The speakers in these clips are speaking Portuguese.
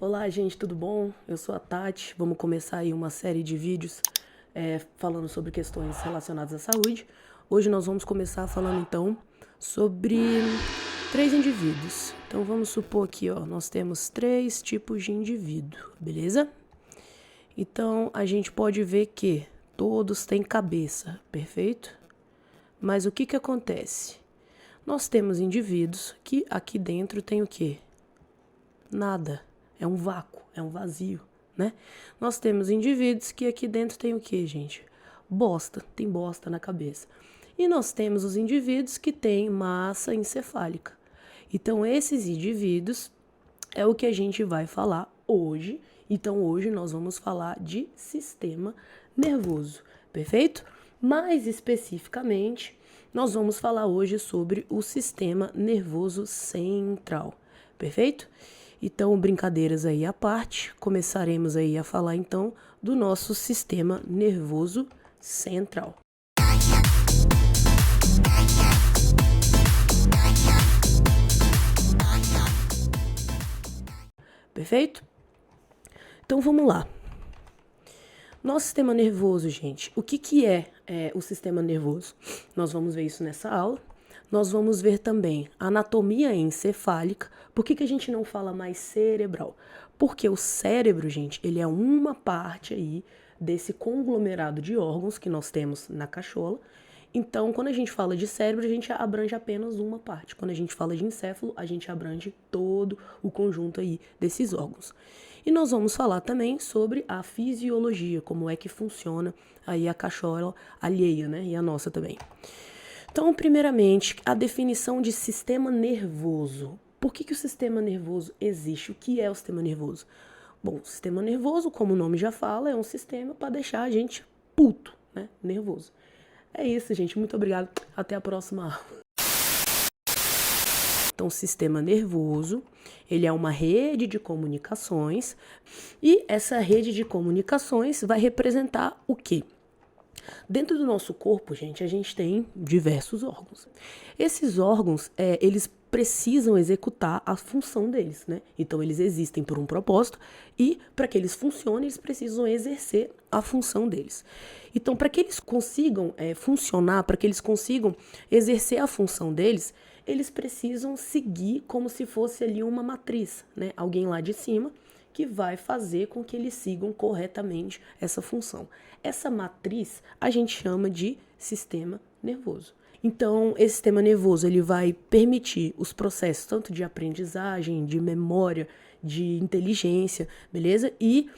Olá, gente, tudo bom? Eu sou a Tati. Vamos começar aí uma série de vídeos falando sobre questões relacionadas à saúde. Hoje nós vamos começar falando então sobre três indivíduos. Então vamos supor aqui, ó, nós temos três tipos de indivíduo, beleza? Então a gente pode ver que todos têm cabeça, perfeito? Mas o que que acontece? Nós temos indivíduos que aqui dentro tem o quê? Nada. É um vácuo, é um vazio, né? Nós temos indivíduos que aqui dentro tem o quê, gente? Bosta, tem bosta na cabeça. E nós temos os indivíduos que têm massa encefálica. Então, esses indivíduos é o que a gente vai falar hoje. Então, hoje nós vamos falar de sistema nervoso, perfeito? Mais especificamente, nós vamos falar hoje sobre o sistema nervoso central, perfeito? Então, brincadeiras aí à parte, começaremos aí a falar então do nosso sistema nervoso central. Perfeito? Então vamos lá. Nosso sistema nervoso, gente, o que é o sistema nervoso? Nós vamos ver isso nessa aula. Nós vamos ver também anatomia encefálica. Por que a gente não fala mais cerebral? Porque o cérebro, gente, ele é uma parte aí desse conglomerado de órgãos que nós temos na cachola. Então, quando a gente fala de cérebro, a gente abrange apenas uma parte. Quando a gente fala de encéfalo, a gente abrange todo o conjunto aí desses órgãos. E nós vamos falar também sobre a fisiologia, como é que funciona aí a cachola alheia, né? E a nossa também. Então, primeiramente, a definição de sistema nervoso. Por que o sistema nervoso existe? O que é o sistema nervoso? Bom, o sistema nervoso, como o nome já fala, é um sistema para deixar a gente puto, né? Nervoso. É isso, gente. Muito obrigado. Até a próxima aula. Então, o sistema nervoso, ele é uma rede de comunicações e essa rede de comunicações vai representar o quê? Dentro do nosso corpo, gente, a gente tem diversos órgãos. Esses órgãos, eles precisam executar a função deles, né? Então, eles existem por um propósito e, para que eles funcionem, eles precisam exercer a função deles. Então, para que eles consigam funcionar, para que eles consigam exercer a função deles, eles precisam seguir como se fosse ali uma matriz, né? Alguém lá de cima que vai fazer com que eles sigam corretamente essa função. Essa matriz a gente chama de sistema nervoso. Então, esse sistema nervoso ele vai permitir os processos tanto de aprendizagem, de memória, de inteligência, beleza? E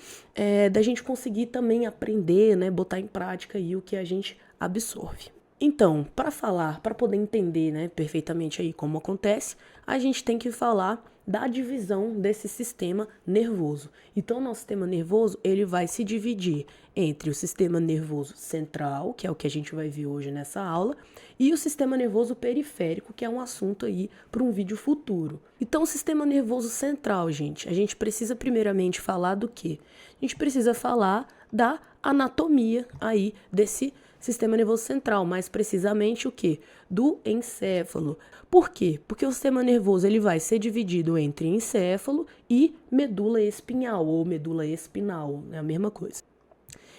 da gente conseguir também aprender, né, botar em prática aí o que a gente absorve. Então, para poder entender, né, perfeitamente aí como acontece, a gente tem que falar da divisão desse sistema nervoso. Então, nosso sistema nervoso, ele vai se dividir entre o sistema nervoso central, que é o que a gente vai ver hoje nessa aula, e o sistema nervoso periférico, que é um assunto aí para um vídeo futuro. Então, o sistema nervoso central, gente, a gente precisa primeiramente falar do quê? A gente precisa falar da anatomia aí desse sistema nervoso central, mais precisamente o que? Do encéfalo. Por quê? Porque o sistema nervoso ele vai ser dividido entre encéfalo e medula espinhal ou medula espinal, é a mesma coisa.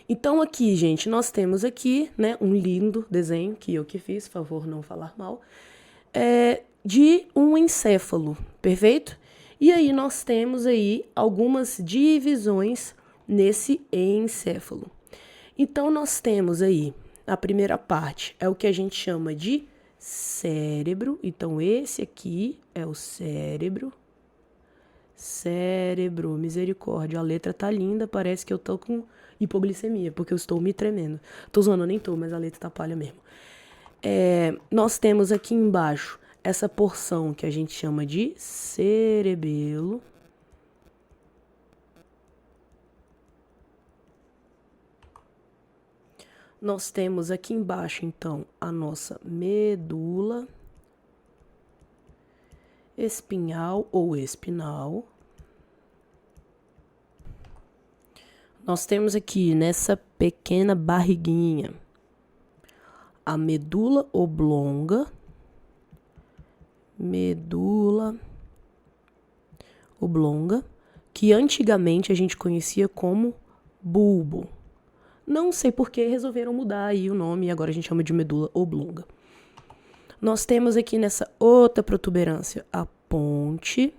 Então aqui, gente, nós temos aqui, né, um lindo desenho que eu que fiz, por favor, não falar mal, de um encéfalo, perfeito? E aí nós temos aí algumas divisões nesse encéfalo. Então nós temos aí a primeira parte é o que a gente chama de cérebro. Então, esse aqui é o cérebro. Cérebro, misericórdia. A letra tá linda, parece que eu tô com hipoglicemia, porque eu estou me tremendo. Tô zoando, eu nem tô, mas a letra tá palha mesmo. Nós temos aqui embaixo essa porção que a gente chama de cerebelo. Nós temos aqui embaixo, então, a nossa medula espinhal ou espinal. Nós temos aqui nessa pequena barriguinha a medula oblonga, medula oblonga, que antigamente a gente conhecia como bulbo. Não sei por que resolveram mudar aí o nome e agora a gente chama de medula oblonga. Nós temos aqui nessa outra protuberância a ponte.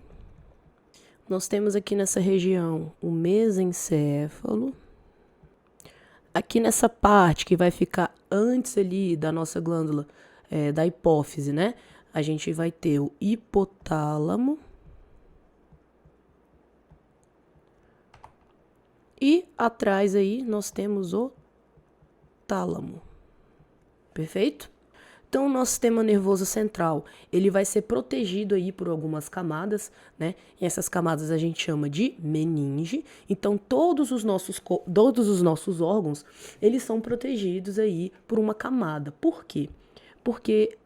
Nós temos aqui nessa região o mesencéfalo. Aqui nessa parte que vai ficar antes ali da nossa glândula, da hipófise, né? A gente vai ter o hipotálamo. E atrás aí nós temos o tálamo. Perfeito? Então, o nosso sistema nervoso central, ele vai ser protegido aí por algumas camadas, né? E essas camadas a gente chama de meninge. Então, todos os nossos órgãos, eles são protegidos aí por uma camada. Por quê? Porque,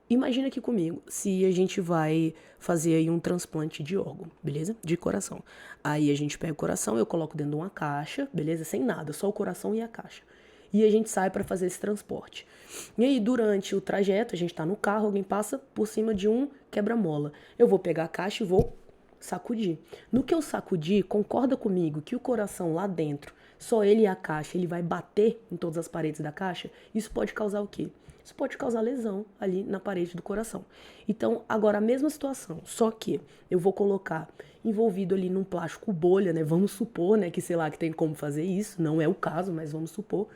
imagina aqui comigo, se a gente vai fazer aí um transplante de órgão, beleza? De coração. Aí a gente pega o coração, eu coloco dentro de uma caixa, beleza? Sem nada, só o coração e a caixa. E a gente sai para fazer esse transporte. E aí, durante o trajeto, a gente tá no carro, alguém passa por cima de um quebra-mola. Eu vou pegar a caixa e vou sacudir. No que eu sacudir, concorda comigo que o coração lá dentro, só ele e a caixa, ele vai bater em todas as paredes da caixa? Isso pode causar o quê? Isso pode causar lesão ali na parede do coração. Então, agora a mesma situação, só que eu vou colocar envolvido ali num plástico bolha, né? Vamos supor, né, que sei lá, que tem como fazer isso, não é o caso, mas vamos supor.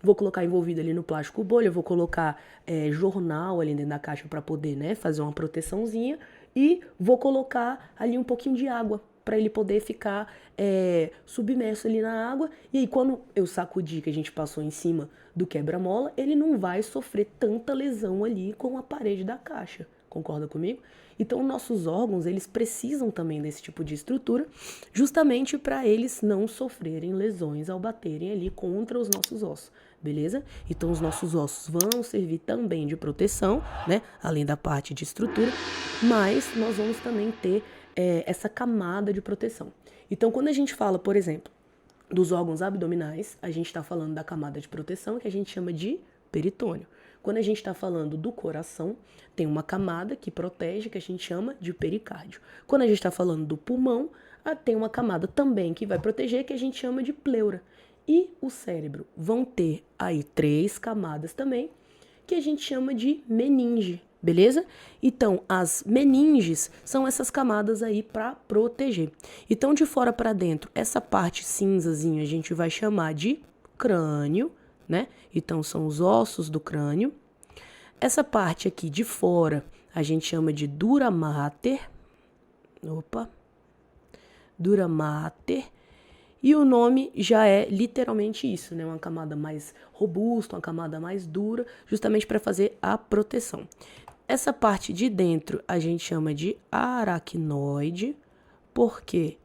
Vou colocar envolvido ali no plástico bolha, vou colocar jornal ali dentro da caixa para poder, né, fazer uma proteçãozinha e vou colocar ali um pouquinho de água para ele poder ficar submerso ali na água. E aí, quando eu sacudir, que a gente passou em cima do quebra-mola, ele não vai sofrer tanta lesão ali com a parede da caixa. Concorda comigo? Então, nossos órgãos, eles precisam também desse tipo de estrutura, justamente para eles não sofrerem lesões ao baterem ali contra os nossos ossos, beleza? Então, os nossos ossos vão servir também de proteção, né? Além da parte de estrutura, mas nós vamos também ter essa camada de proteção. Então, quando a gente fala, por exemplo, dos órgãos abdominais, a gente está falando da camada de proteção que a gente chama de peritônio. Quando a gente está falando do coração, tem uma camada que protege, que a gente chama de pericárdio. Quando a gente está falando do pulmão, tem uma camada também que vai proteger, que a gente chama de pleura. E o cérebro vão ter aí 3 camadas também, que a gente chama de meninge, beleza? Então, as meninges são essas camadas aí para proteger. Então, de fora para dentro, essa parte cinzazinha a gente vai chamar de crânio, né? Então, são os ossos do crânio. Essa parte aqui de fora a gente chama de dura mater. Dura mater. E o nome já é literalmente isso, né? Uma camada mais robusta, uma camada mais dura, justamente para fazer a proteção. Essa parte de dentro a gente chama de aracnoide. Por quê?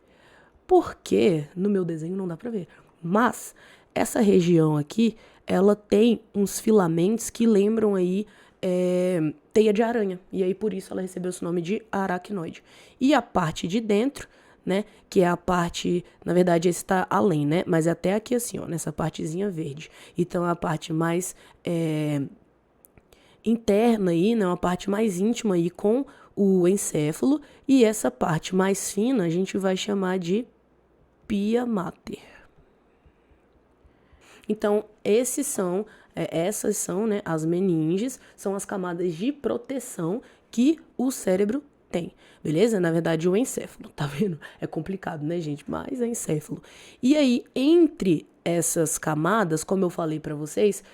Porque no meu desenho não dá para ver, mas essa região aqui, ela tem uns filamentos que lembram aí teia de aranha. E aí, por isso, ela recebeu esse nome de aracnoide. E a parte de dentro, né, que é a parte, na verdade, esse está além, né, mas é até aqui assim, ó, nessa partezinha verde. Então, é a parte mais interna aí, né, uma parte mais íntima aí com o encéfalo. E essa parte mais fina a gente vai chamar de pia mater. Então, essas são, né, as meninges, são as camadas de proteção que o cérebro tem, beleza? Na verdade, o encéfalo, tá vendo? É complicado, né, gente? Mas é encéfalo. E aí, entre essas camadas, como eu falei pra vocês,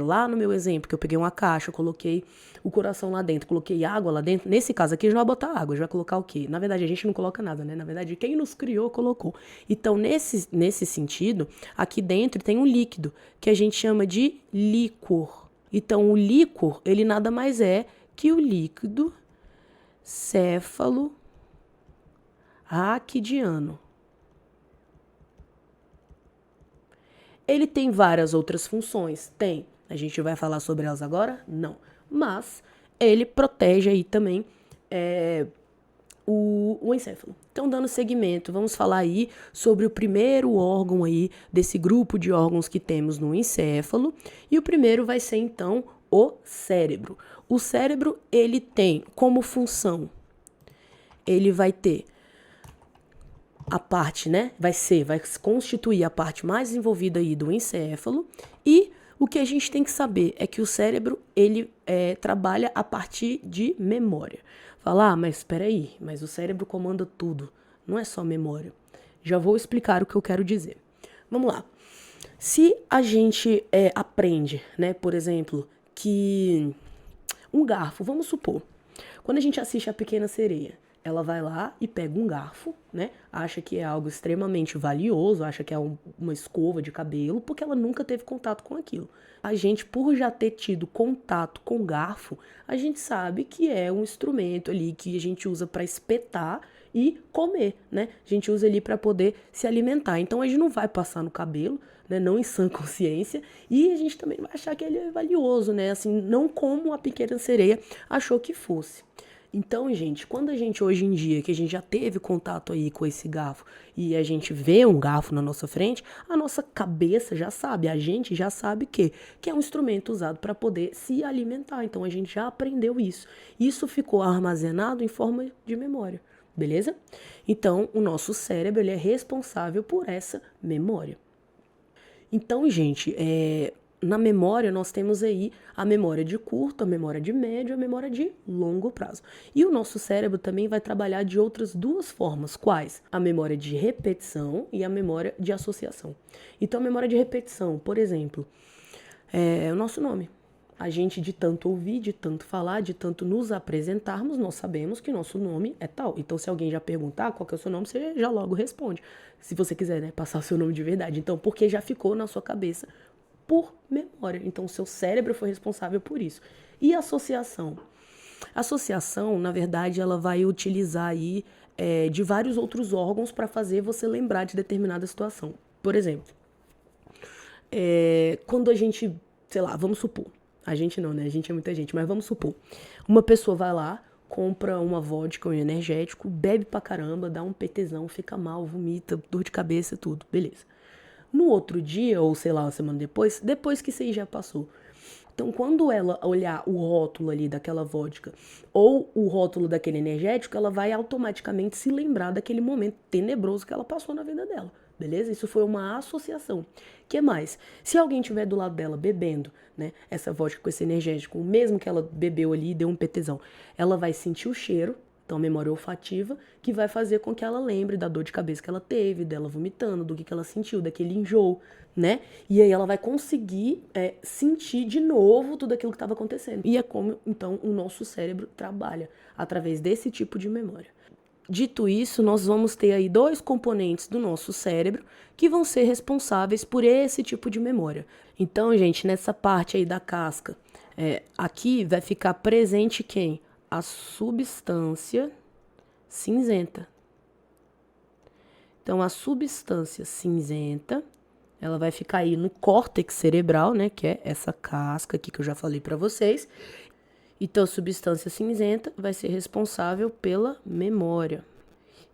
lá no meu exemplo, que eu peguei uma caixa, coloquei o coração lá dentro, coloquei água lá dentro. Nesse caso aqui, a gente não vai botar água, a gente vai colocar o quê? Na verdade, a gente não coloca nada, né? Na verdade, quem nos criou, colocou. Então, nesse sentido, aqui dentro tem um líquido, que a gente chama de líquor. Então, o líquor, ele nada mais é que o líquido céfalo-raquidiano. Ele tem várias outras funções? Tem. A gente vai falar sobre elas agora? Não. Mas ele protege aí também o encéfalo. Então, dando seguimento, vamos falar aí sobre o primeiro órgão aí desse grupo de órgãos que temos no encéfalo. E o primeiro vai ser, então, o cérebro. O cérebro, ele tem como função, ele vai ter a parte, né, vai constituir a parte mais desenvolvida aí do encéfalo. E o que a gente tem que saber é que o cérebro, ele trabalha a partir de memória. Fala, mas espera aí, mas o cérebro comanda tudo, não é só memória. Já vou explicar o que eu quero dizer. Vamos lá. Se a gente aprende, né, por exemplo, que um garfo, vamos supor, quando a gente assiste A Pequena Sereia, ela vai lá e pega um garfo, né? Acha que é algo extremamente valioso, acha que é uma escova de cabelo, porque ela nunca teve contato com aquilo. A gente, por já ter tido contato com garfo, a gente sabe que é um instrumento ali que a gente usa para espetar e comer, né? A gente usa ali para poder se alimentar. Então a gente não vai passar no cabelo, né? Não em sã consciência, e a gente também vai achar que ele é valioso, né? Assim, não como a Pequena Sereia achou que fosse. Então, gente, quando a gente hoje em dia, que a gente já teve contato aí com esse garfo e a gente vê um garfo na nossa frente, a nossa cabeça já sabe, a gente já sabe que é um instrumento usado para poder se alimentar. Então, a gente já aprendeu isso. Isso ficou armazenado em forma de memória, beleza? Então, o nosso cérebro, ele é responsável por essa memória. Então, gente, na memória nós temos aí a memória de curto, a memória de médio, a memória de longo prazo. E o nosso cérebro também vai trabalhar de outras duas formas. Quais? A memória de repetição e a memória de associação. Então, a memória de repetição, por exemplo, é o nosso nome. A gente, de tanto ouvir, de tanto falar, de tanto nos apresentarmos, nós sabemos que nosso nome é tal. Então, se alguém já perguntar qual que é o seu nome, você já logo responde. Se você quiser, né, passar o seu nome de verdade. Então, porque já ficou na sua cabeça por memória. Então, o seu cérebro foi responsável por isso. E associação? Associação, na verdade, ela vai utilizar aí de vários outros órgãos para fazer você lembrar de determinada situação. Por exemplo, quando a gente, sei lá, vamos supor, a gente não, né? A gente é muita gente, mas vamos supor, uma pessoa vai lá, compra uma vodka, um energético, bebe pra caramba, dá um PTzão, fica mal, vomita, dor de cabeça, tudo, beleza. No outro dia, ou sei lá, uma semana depois que isso aí já passou. Então, quando ela olhar o rótulo ali daquela vodka ou o rótulo daquele energético, ela vai automaticamente se lembrar daquele momento tenebroso que ela passou na vida dela, beleza? Isso foi uma associação. Que mais? Se alguém estiver do lado dela bebendo, né, essa vodka com esse energético, o mesmo que ela bebeu ali e deu um PTzão, ela vai sentir o cheiro, então memória olfativa, que vai fazer com que ela lembre da dor de cabeça que ela teve, dela vomitando, do que ela sentiu, daquele enjoo, né? E aí ela vai conseguir sentir de novo tudo aquilo que estava acontecendo. E é como, então, o nosso cérebro trabalha, através desse tipo de memória. Dito isso, nós vamos ter aí dois componentes do nosso cérebro que vão ser responsáveis por esse tipo de memória. Então, gente, nessa parte aí da casca, aqui vai ficar presente quem? A substância cinzenta. Então, a substância cinzenta, ela vai ficar aí no córtex cerebral, né, que é essa casca aqui que eu já falei para vocês. Então, a substância cinzenta vai ser responsável pela memória.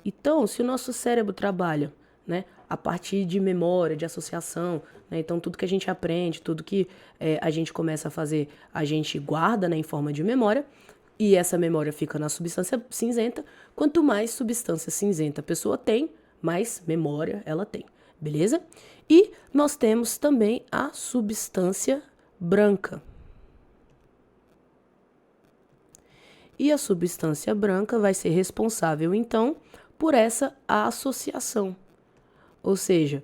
Então, se o nosso cérebro trabalha, né, a partir de memória, de associação, né, então tudo que a gente aprende, tudo que a gente começa a fazer, a gente guarda, né, em forma de memória, e essa memória fica na substância cinzenta. Quanto mais substância cinzenta a pessoa tem, mais memória ela tem, beleza? E nós temos também a substância branca. E a substância branca vai ser responsável, então, por essa associação. Ou seja,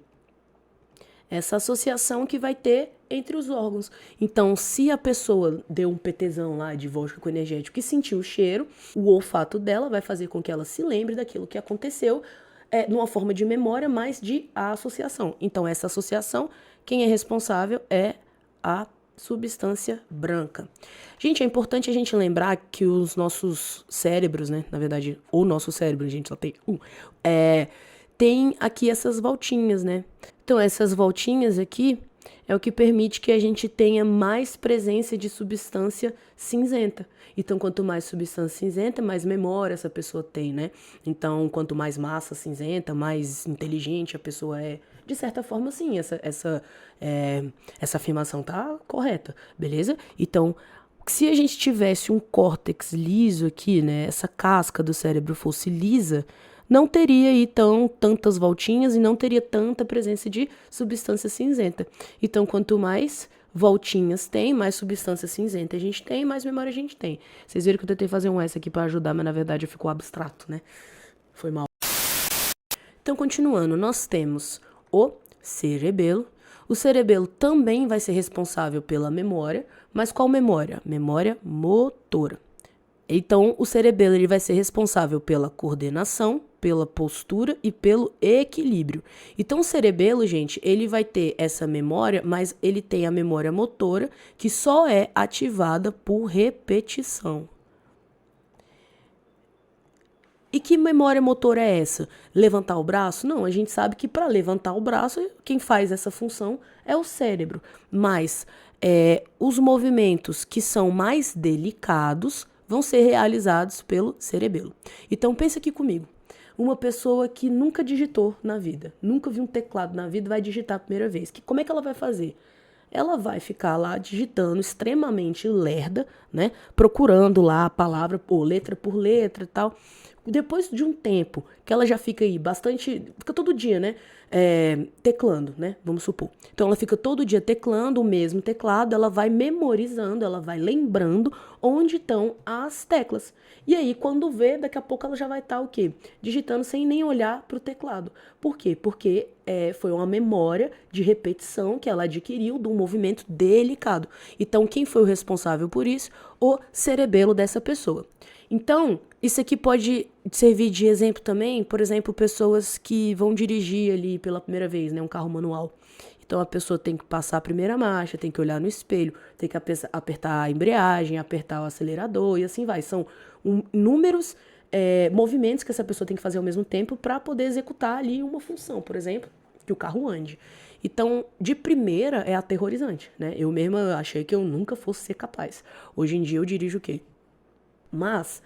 essa associação que vai ter entre os órgãos. Então, se a pessoa deu um PTzão lá de vodka com energético e sentiu o cheiro, o olfato dela vai fazer com que ela se lembre daquilo que aconteceu, numa forma de memória, mas de associação. Então, essa associação, quem é responsável é a substância branca. Gente, é importante a gente lembrar que os nossos cérebros, né? Na verdade, o nosso cérebro, a gente só tem um, tem aqui essas voltinhas, né? Então, essas voltinhas aqui é o que permite que a gente tenha mais presença de substância cinzenta. Então, quanto mais substância cinzenta, mais memória essa pessoa tem, né? Então, quanto mais massa cinzenta, mais inteligente a pessoa é. De certa forma, sim, essa afirmação tá correta, beleza? Então, se a gente tivesse um córtex liso aqui, né? Essa casca do cérebro fosse lisa, não teria aí tantas voltinhas e não teria tanta presença de substância cinzenta. Então, quanto mais voltinhas tem, mais substância cinzenta a gente tem, mais memória a gente tem. Vocês viram que eu tentei fazer um S aqui para ajudar, mas na verdade ficou abstrato, né? Foi mal. Então, continuando, nós temos o cerebelo. O cerebelo também vai ser responsável pela memória, mas qual memória? Memória motora. Então, o cerebelo ele vai ser responsável pela coordenação, pela postura e pelo equilíbrio. Então, o cerebelo, gente, ele vai ter essa memória, mas ele tem a memória motora, que só é ativada por repetição. E que memória motora é essa? Levantar o braço? Não, a gente sabe que para levantar o braço, quem faz essa função é o cérebro. Mas os movimentos que são mais delicados vão ser realizados pelo cerebelo. Então, pensa aqui comigo. Uma pessoa que nunca digitou na vida, nunca viu um teclado na vida, vai digitar a primeira vez. Como é que ela vai fazer? Ela vai ficar lá digitando extremamente lerda, né? Procurando lá a palavra, letra por letra e tal. Depois de um tempo que ela já fica aí fica todo dia, né? Teclando, né? Vamos supor. Então ela fica todo dia teclando o mesmo teclado, ela vai memorizando, ela vai lembrando onde estão as teclas. E aí, quando vê, daqui a pouco ela já vai estar o quê? Digitando sem nem olhar para o teclado. Por quê? Porque foi uma memória de repetição que ela adquiriu de um movimento delicado. Então, quem foi o responsável por isso? O cerebelo dessa pessoa. Então, isso aqui pode servir de exemplo também, por exemplo, pessoas que vão dirigir ali pela primeira vez, né, um carro manual. Então, a pessoa tem que passar a primeira marcha, tem que olhar no espelho, tem que apertar a embreagem, apertar o acelerador e assim vai. São inúmeros movimentos que essa pessoa tem que fazer ao mesmo tempo para poder executar ali uma função, por exemplo, que o carro ande. Então, de primeira, é aterrorizante, né? Eu mesma achei que eu nunca fosse ser capaz. Hoje em dia, eu dirijo o quê? Mas,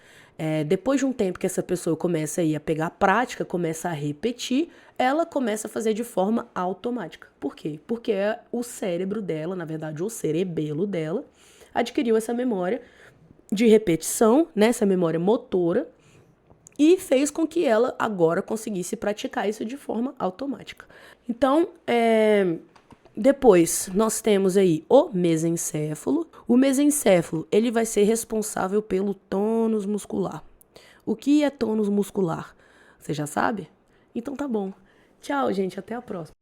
depois de um tempo que essa pessoa começa aí a pegar a prática, começa a repetir, ela começa a fazer de forma automática. Por quê? Porque o cérebro dela, na verdade, o cerebelo dela, adquiriu essa memória de repetição, né, essa memória motora, e fez com que ela agora conseguisse praticar isso de forma automática. Então, depois, nós temos aí o mesencéfalo. O mesencéfalo, ele vai ser responsável pelo tônus muscular. O que é tônus muscular? Você já sabe? Então tá bom. Tchau, gente. Até a próxima.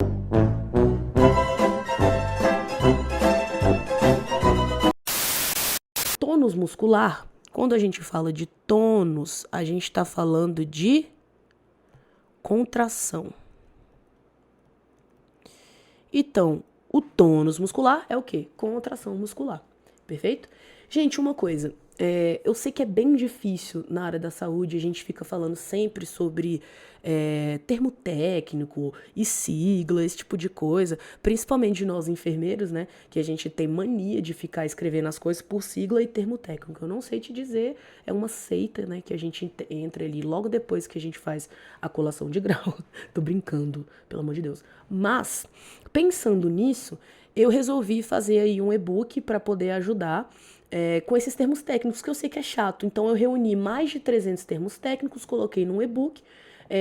Tônus muscular, quando a gente fala de tônus, a gente está falando de contração. Então, o tônus muscular é o quê? Contração muscular. Perfeito? Gente, uma coisa. Eu sei que é bem difícil na área da saúde, a gente fica falando sempre sobre termo técnico e sigla, esse tipo de coisa, principalmente de nós enfermeiros, né, que a gente tem mania de ficar escrevendo as coisas por sigla e termo técnico. Eu não sei te dizer, é uma seita, né, que a gente entra ali logo depois que a gente faz a colação de grau. Tô brincando, pelo amor de Deus. Mas, pensando nisso, eu resolvi fazer aí um e-book para poder ajudar com esses termos técnicos, que eu sei que é chato. Então, eu reuni mais de 300 termos técnicos, coloquei num e-book.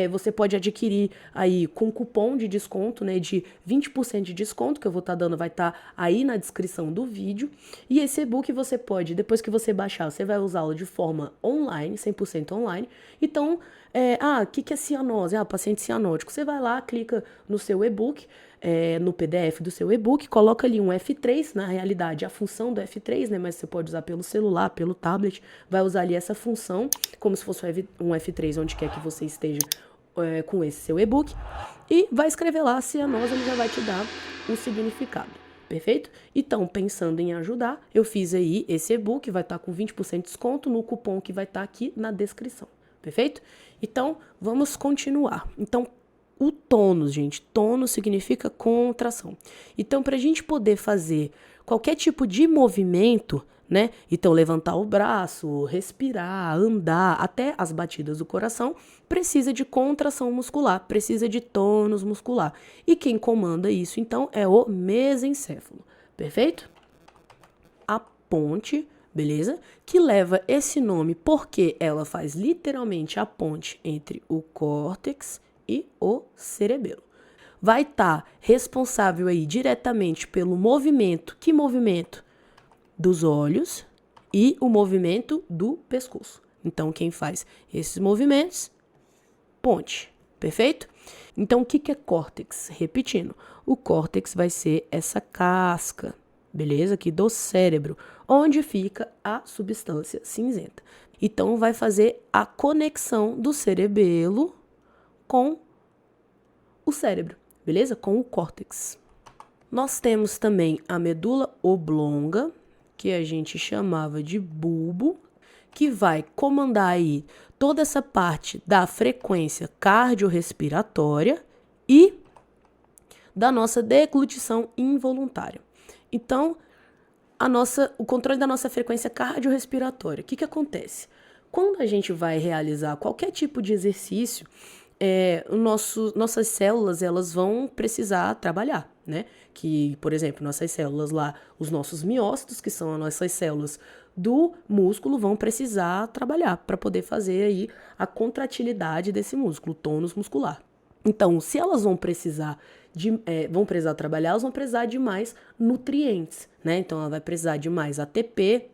Você pode adquirir aí com cupom de desconto, né, de 20% de desconto, que eu vou estar dando, vai estar aí na descrição do vídeo. E esse e-book você pode, depois que você baixar, você vai usá-lo de forma online, 100% online. Então, o que é cianose? Paciente cianótico. Você vai lá, clica no seu e-book, no PDF do seu e-book, coloca ali um F3, na realidade a função do F3, né, mas você pode usar pelo celular, pelo tablet, vai usar ali essa função, como se fosse um F3 onde quer que você esteja com esse seu e-book, e vai escrever lá cianose, ele já vai te dar um significado. Perfeito? Então, pensando em ajudar, eu fiz aí esse e-book, vai estar com 20% de desconto no cupom que vai estar aqui na descrição. Perfeito? Então, vamos continuar. Então, o tônus, gente, tônus significa contração. Então, para a gente poder fazer qualquer tipo de movimento, né? Então, levantar o braço, respirar, andar, até as batidas do coração, precisa de contração muscular, precisa de tônus muscular. E quem comanda isso, então, é o mesencéfalo. Perfeito? A ponte beleza? Que leva esse nome porque ela faz literalmente a ponte entre o córtex e o cerebelo. Vai estar responsável aí diretamente pelo movimento, que movimento? Dos olhos e o movimento do pescoço. Então, quem faz esses movimentos? Ponte, perfeito? Então, o que é córtex? Repetindo, o córtex vai ser essa casca, beleza? Aqui do cérebro, onde fica a substância cinzenta. Então, vai fazer a conexão do cerebelo com o cérebro, beleza? Com o córtex. Nós temos também a medula oblonga, que a gente chamava de bulbo, que vai comandar aí toda essa parte da frequência cardiorrespiratória e da nossa deglutição involuntária. Então, o controle da nossa frequência cardiorrespiratória. O que acontece? Quando a gente vai realizar qualquer tipo de exercício, nossas células elas vão precisar trabalhar, né? Que, por exemplo, nossas células lá, os nossos miócitos, que são as nossas células do músculo, vão precisar trabalhar para poder fazer aí a contratilidade desse músculo, o tônus muscular. Então, se elas vão precisar trabalhar, elas vão precisar de mais nutrientes, né? Então, ela vai precisar de mais ATP,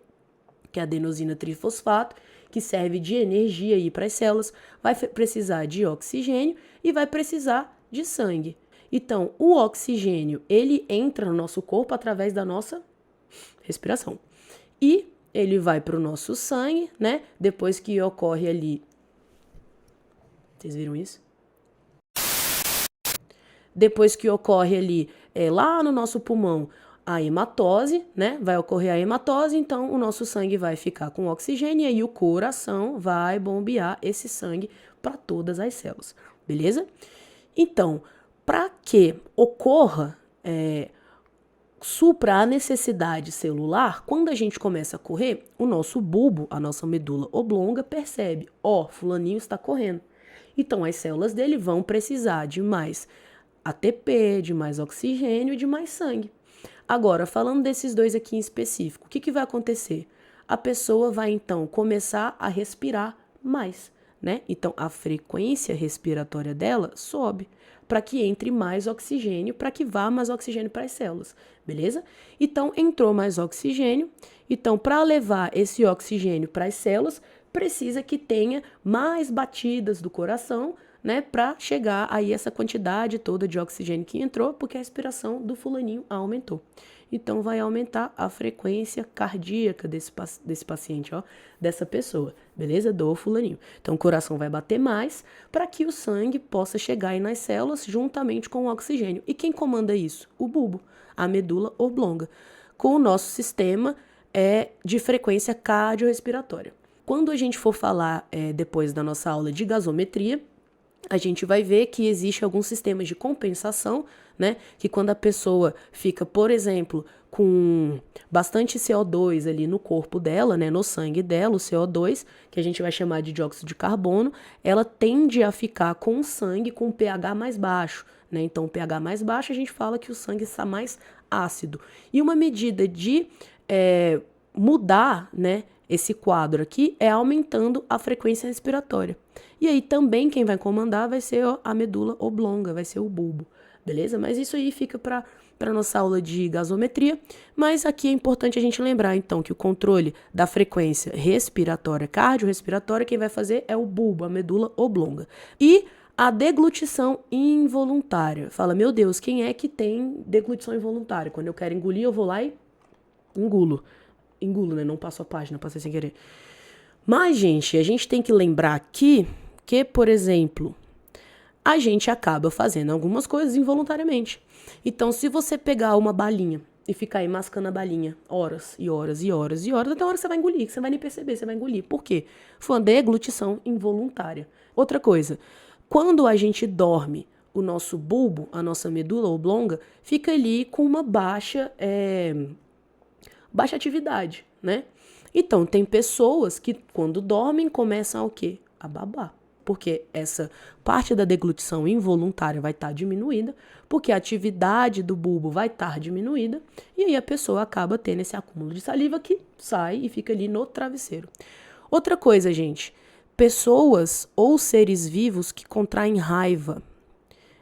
que é adenosina trifosfato, que serve de energia aí para as células, vai precisar de oxigênio e vai precisar de sangue. Então, o oxigênio, ele entra no nosso corpo através da nossa respiração. E ele vai para o nosso sangue, né? Depois que ocorre ali... Vocês viram isso? Depois que ocorre ali, lá no nosso pulmão, a hematose, né? Vai ocorrer a hematose, então o nosso sangue vai ficar com oxigênio e aí o coração vai bombear esse sangue para todas as células, beleza? Então, para que ocorra, supra a necessidade celular, quando a gente começa a correr, o nosso bulbo, a nossa medula oblonga, percebe, fulaninho está correndo. Então, as células dele vão precisar de mais ATP, de mais oxigênio e de mais sangue. Agora, falando desses dois aqui em específico, o que vai acontecer? A pessoa vai, então, começar a respirar mais, né? Então, a frequência respiratória dela sobe para que entre mais oxigênio, para que vá mais oxigênio para as células, beleza? Então, entrou mais oxigênio. Então, para levar esse oxigênio para as células, precisa que tenha mais batidas do coração, né, para chegar aí essa quantidade toda de oxigênio que entrou, porque a respiração do fulaninho aumentou. Então, vai aumentar a frequência cardíaca desse paciente, dessa pessoa, beleza? Do fulaninho. Então, o coração vai bater mais para que o sangue possa chegar aí nas células juntamente com o oxigênio. E quem comanda isso? O bulbo, a medula oblonga, com o nosso sistema de frequência cardiorrespiratória. Quando a gente for falar depois da nossa aula de gasometria, a gente vai ver que existe alguns sistemas de compensação, né? Que quando a pessoa fica, por exemplo, com bastante CO2 ali no corpo dela, né? No sangue dela, o CO2, que a gente vai chamar de dióxido de carbono, ela tende a ficar com o sangue com um pH mais baixo, né? Então, o pH mais baixo, a gente fala que o sangue está mais ácido. E uma medida de mudar, né? Esse quadro aqui é aumentando a frequência respiratória. E aí também quem vai comandar vai ser a medula oblonga, vai ser o bulbo, beleza? Mas isso aí fica para nossa aula de gasometria. Mas aqui é importante a gente lembrar, então, que o controle da frequência respiratória, cardiorrespiratória, quem vai fazer é o bulbo, a medula oblonga. E a deglutição involuntária. Fala, meu Deus, quem é que tem deglutição involuntária? Quando eu quero engolir, eu vou lá e engulo, né? Não passo a página, passei sem querer. Mas, gente, a gente tem que lembrar aqui que, por exemplo, a gente acaba fazendo algumas coisas involuntariamente. Então, se você pegar uma balinha e ficar aí mascando a balinha horas e horas e horas e horas, até a hora que você vai engolir, que você vai nem perceber, você vai engolir. Por quê? Foi uma deglutição involuntária. Outra coisa, quando a gente dorme, o nosso bulbo, a nossa medula oblonga, fica ali com uma baixa atividade, né? Então, tem pessoas que quando dormem começam a o quê? A babar. porque essa parte da deglutição involuntária vai estar diminuída, porque a atividade do bulbo vai estar diminuída, e aí a pessoa acaba tendo esse acúmulo de saliva que sai e fica ali no travesseiro. Outra coisa, gente, pessoas ou seres vivos que contraem raiva.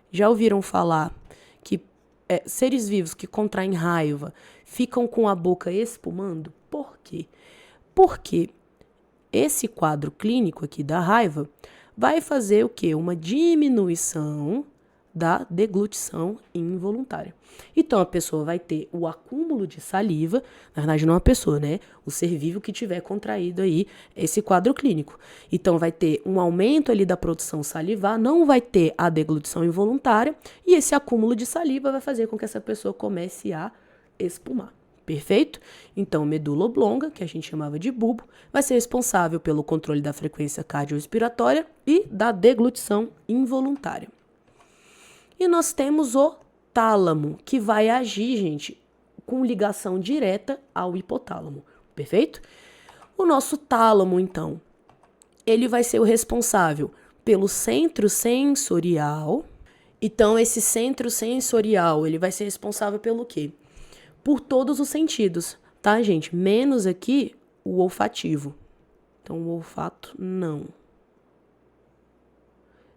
Já ouviram falar que seres vivos que contraem raiva ficam com a boca espumando? Por quê? Porque esse quadro clínico aqui da raiva vai fazer o quê? Uma diminuição da deglutição involuntária. Então, a pessoa vai ter o acúmulo de saliva, na verdade não a pessoa, né? O ser vivo que tiver contraído aí esse quadro clínico. Então, vai ter um aumento ali da produção salivar, não vai ter a deglutição involuntária, e esse acúmulo de saliva vai fazer com que essa pessoa comece a espumar. Perfeito? Então, medula oblonga, que a gente chamava de bulbo, vai ser responsável pelo controle da frequência cardiorrespiratória e da deglutição involuntária. E nós temos o tálamo, que vai agir, gente, com ligação direta ao hipotálamo. Perfeito? O nosso tálamo, então, ele vai ser o responsável pelo centro sensorial. Então, esse centro sensorial, ele vai ser responsável pelo quê? Por todos os sentidos, tá, gente? Menos aqui o olfativo. Então, o olfato, não.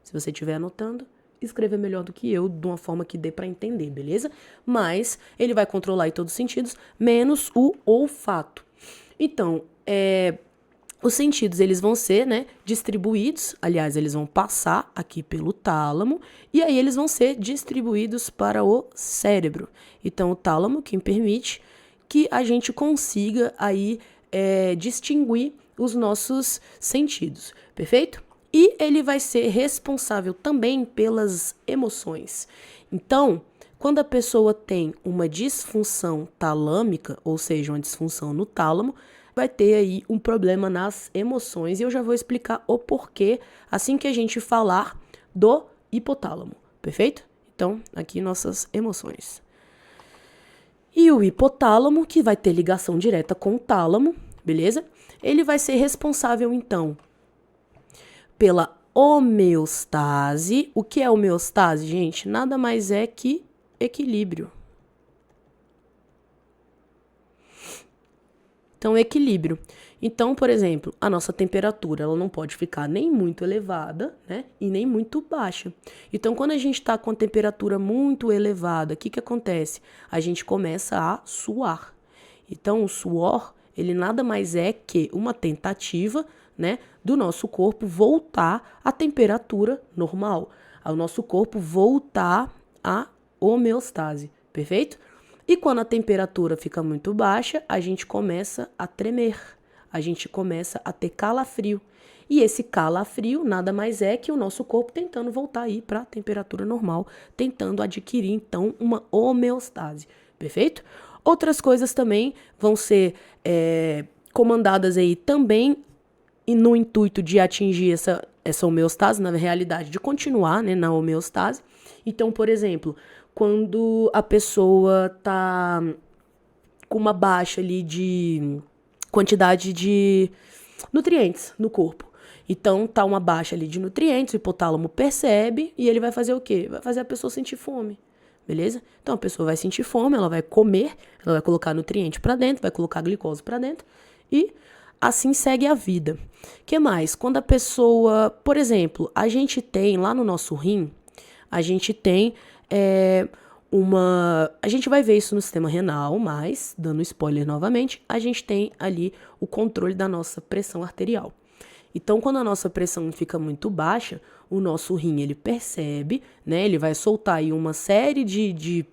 Se você estiver anotando, escreva melhor do que eu, de uma forma que dê para entender, beleza? Mas ele vai controlar em todos os sentidos, menos o olfato. Então, os sentidos, eles vão ser, né, distribuídos, aliás, eles vão passar aqui pelo tálamo, e aí eles vão ser distribuídos para o cérebro. Então, o tálamo, que permite que a gente consiga aí distinguir os nossos sentidos, perfeito? E ele vai ser responsável também pelas emoções. Então, quando a pessoa tem uma disfunção talâmica, ou seja, uma disfunção no tálamo, vai ter aí um problema nas emoções. E eu já vou explicar o porquê assim que a gente falar do hipotálamo, perfeito? Então, aqui nossas emoções. E o hipotálamo, que vai ter ligação direta com o tálamo, beleza? Ele vai ser responsável, então, pela homeostase. O que é homeostase, gente? Nada mais é que equilíbrio. Então, equilíbrio. Então, por exemplo, a nossa temperatura, ela não pode ficar nem muito elevada, né? E nem muito baixa. Então, quando a gente está com a temperatura muito elevada, o que acontece? A gente começa a suar. Então, o suor, ele nada mais é que uma tentativa, né, do nosso corpo voltar à temperatura normal, ao nosso corpo voltar à homeostase, perfeito? E quando a temperatura fica muito baixa, a gente começa a tremer, a gente começa a ter calafrio. E esse calafrio nada mais é que o nosso corpo tentando voltar aí para a temperatura normal, tentando adquirir então uma homeostase, perfeito? Outras coisas também vão ser comandadas aí também e no intuito de atingir essa homeostase, na realidade, de continuar, né, na homeostase. Então, por exemplo, quando a pessoa tá com uma baixa ali de quantidade de nutrientes no corpo. Então, tá uma baixa ali de nutrientes, o hipotálamo percebe e ele vai fazer o quê? Vai fazer a pessoa sentir fome, beleza? Então, a pessoa vai sentir fome, ela vai comer, ela vai colocar nutriente para dentro, vai colocar glicose para dentro e assim segue a vida. Que mais? Quando a pessoa, por exemplo, a gente tem lá no nosso rim, a gente tem a gente vai ver isso no sistema renal, mas, dando spoiler novamente, a gente tem ali o controle da nossa pressão arterial. Então, quando a nossa pressão fica muito baixa, o nosso rim, ele percebe, né? Ele vai soltar aí uma série de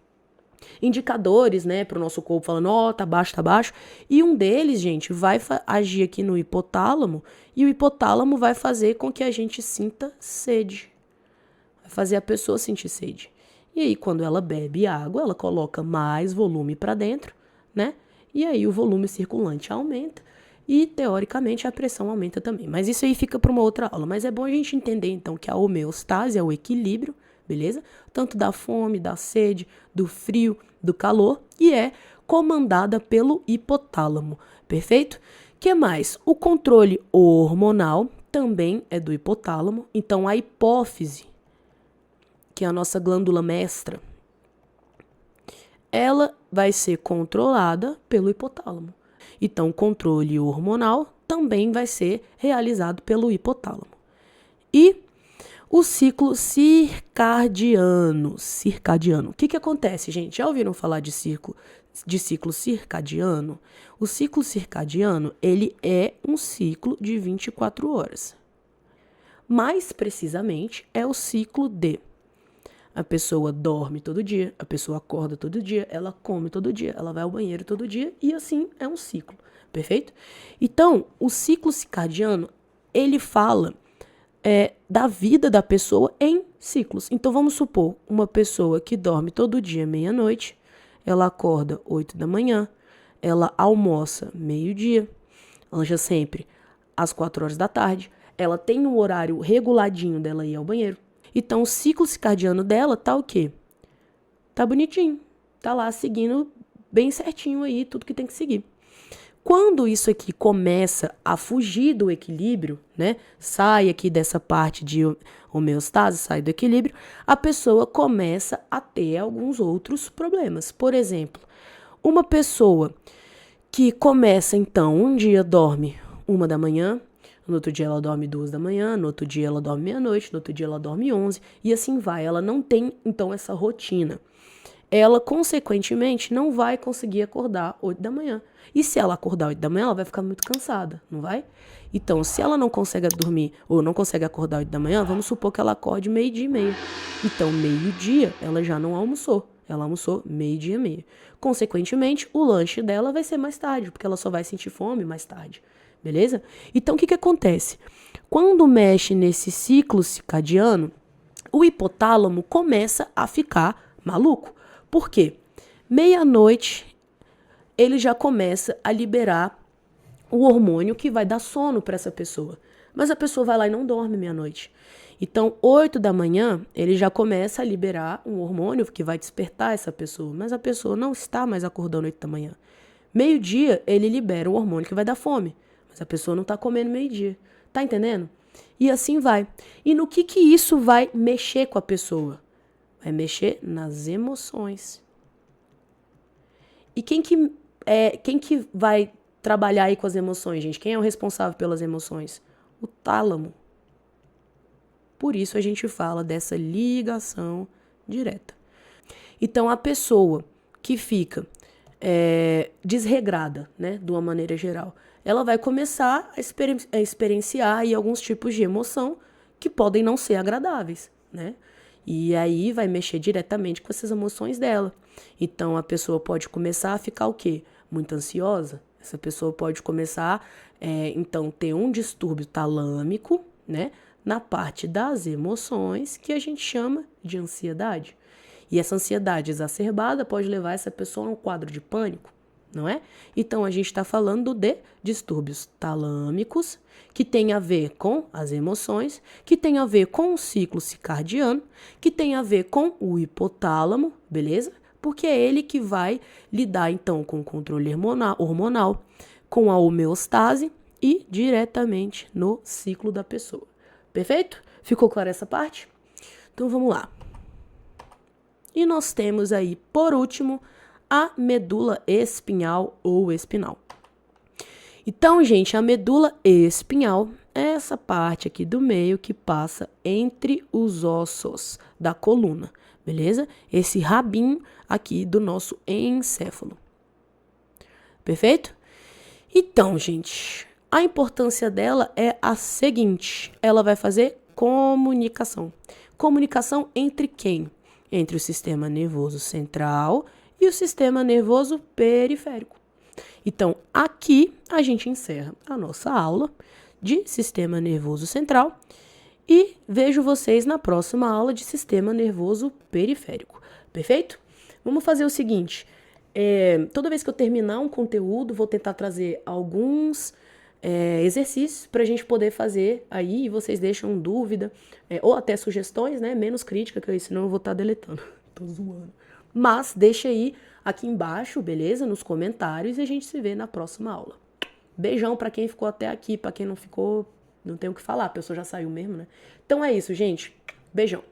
indicadores, né, para o nosso corpo, falando, ó, tá baixo. E um deles, gente, vai agir aqui no hipotálamo, e o hipotálamo vai fazer com que a gente sinta sede. Vai fazer a pessoa sentir sede. E aí, quando ela bebe água, ela coloca mais volume para dentro, né? E aí o volume circulante aumenta e, teoricamente, a pressão aumenta também. Mas isso aí fica para uma outra aula. Mas é bom a gente entender, então, que a homeostase é o equilíbrio, beleza? Tanto da fome, da sede, do frio, do calor, e é comandada pelo hipotálamo, perfeito? Que mais? O controle hormonal também é do hipotálamo. Então, a hipófise, que é a nossa glândula mestra, ela vai ser controlada pelo hipotálamo. Então, o controle hormonal também vai ser realizado pelo hipotálamo. E o ciclo circadiano. O que acontece, gente? Já ouviram falar de ciclo circadiano? O ciclo circadiano, ele é um ciclo de 24 horas. Mais precisamente, é o ciclo de: a pessoa dorme todo dia, a pessoa acorda todo dia, ela come todo dia, ela vai ao banheiro todo dia, e assim é um ciclo, perfeito? Então, o ciclo circadiano, ele fala da vida da pessoa em ciclos. Então, vamos supor, uma pessoa que dorme todo dia meia-noite, ela acorda 8 da manhã, ela almoça meio-dia, lancha sempre às 4 horas da tarde, ela tem um horário reguladinho dela ir ao banheiro. Então, o ciclo circadiano dela tá o quê? Tá bonitinho. Tá lá seguindo bem certinho aí tudo que tem que seguir. Quando isso aqui começa a fugir do equilíbrio, né? Sai aqui dessa parte de homeostase, sai do equilíbrio, a pessoa começa a ter alguns outros problemas. Por exemplo, uma pessoa que começa, então, um dia dorme 1 da manhã, no outro dia ela dorme 2 da manhã, no outro dia ela dorme meia-noite, no outro dia ela dorme 11, e assim vai. Ela não tem, então, essa rotina. Ela, consequentemente, não vai conseguir acordar 8 da manhã. E se ela acordar 8 da manhã, ela vai ficar muito cansada, não vai? Então, se ela não consegue dormir ou não consegue acordar 8 da manhã, vamos supor que ela acorde meio-dia e meia. Então, meio-dia, ela já não almoçou. Ela almoçou meio-dia e meia. Consequentemente, o lanche dela vai ser mais tarde, porque ela só vai sentir fome mais tarde. Beleza? Então, o que acontece? Quando mexe nesse ciclo circadiano, o hipotálamo começa a ficar maluco. Por quê? Meia-noite, ele já começa a liberar o hormônio que vai dar sono para essa pessoa. Mas a pessoa vai lá e não dorme meia-noite. Então, 8 da manhã, ele já começa a liberar um hormônio que vai despertar essa pessoa. Mas a pessoa não está mais acordando 8 da manhã. Meio-dia, ele libera um hormônio que vai dar fome. Mas a pessoa não está comendo meio-dia. Tá entendendo? E assim vai. E no que isso vai mexer com a pessoa? Vai mexer nas emoções. E quem que vai trabalhar aí com as emoções, gente? Quem é o responsável pelas emoções? O tálamo. Por isso a gente fala dessa ligação direta. Então, a pessoa que fica desregrada, né, de uma maneira geral, ela vai começar a experienciar aí alguns tipos de emoção que podem não ser agradáveis, né? E aí vai mexer diretamente com essas emoções dela. Então, a pessoa pode começar a ficar o quê? Muito ansiosa. Essa pessoa pode começar, então, ter um distúrbio talâmico, né? Na parte das emoções, que a gente chama de ansiedade. E essa ansiedade exacerbada pode levar essa pessoa a um quadro de pânico, não é? Então, a gente está falando de distúrbios talâmicos, que tem a ver com as emoções, que tem a ver com o ciclo circadiano, que tem a ver com o hipotálamo, beleza? Porque é ele que vai lidar, então, com o controle hormonal, com a homeostase e diretamente no ciclo da pessoa. Perfeito? Ficou clara essa parte? Então, vamos lá. E nós temos aí, por último, a medula espinhal ou espinal. Então, gente, a medula espinhal é essa parte aqui do meio que passa entre os ossos da coluna, beleza? Esse rabinho aqui do nosso encéfalo. Perfeito? Então, gente, a importância dela é a seguinte: ela vai fazer comunicação. Comunicação entre quem? Entre o sistema nervoso central e o sistema nervoso periférico. Então, aqui a gente encerra a nossa aula de sistema nervoso central e vejo vocês na próxima aula de sistema nervoso periférico. Perfeito? Vamos fazer o seguinte: toda vez que eu terminar um conteúdo, vou tentar trazer alguns exercícios para a gente poder fazer aí, e vocês deixam dúvida, ou até sugestões, né? Menos crítica, que senão eu vou estar deletando. Tô zoando. Mas deixa aí aqui embaixo, beleza? Nos comentários, e a gente se vê na próxima aula. Beijão para quem ficou até aqui, para quem não ficou, Não tem o que falar, a pessoa já saiu mesmo, né? Então é isso, gente. Beijão.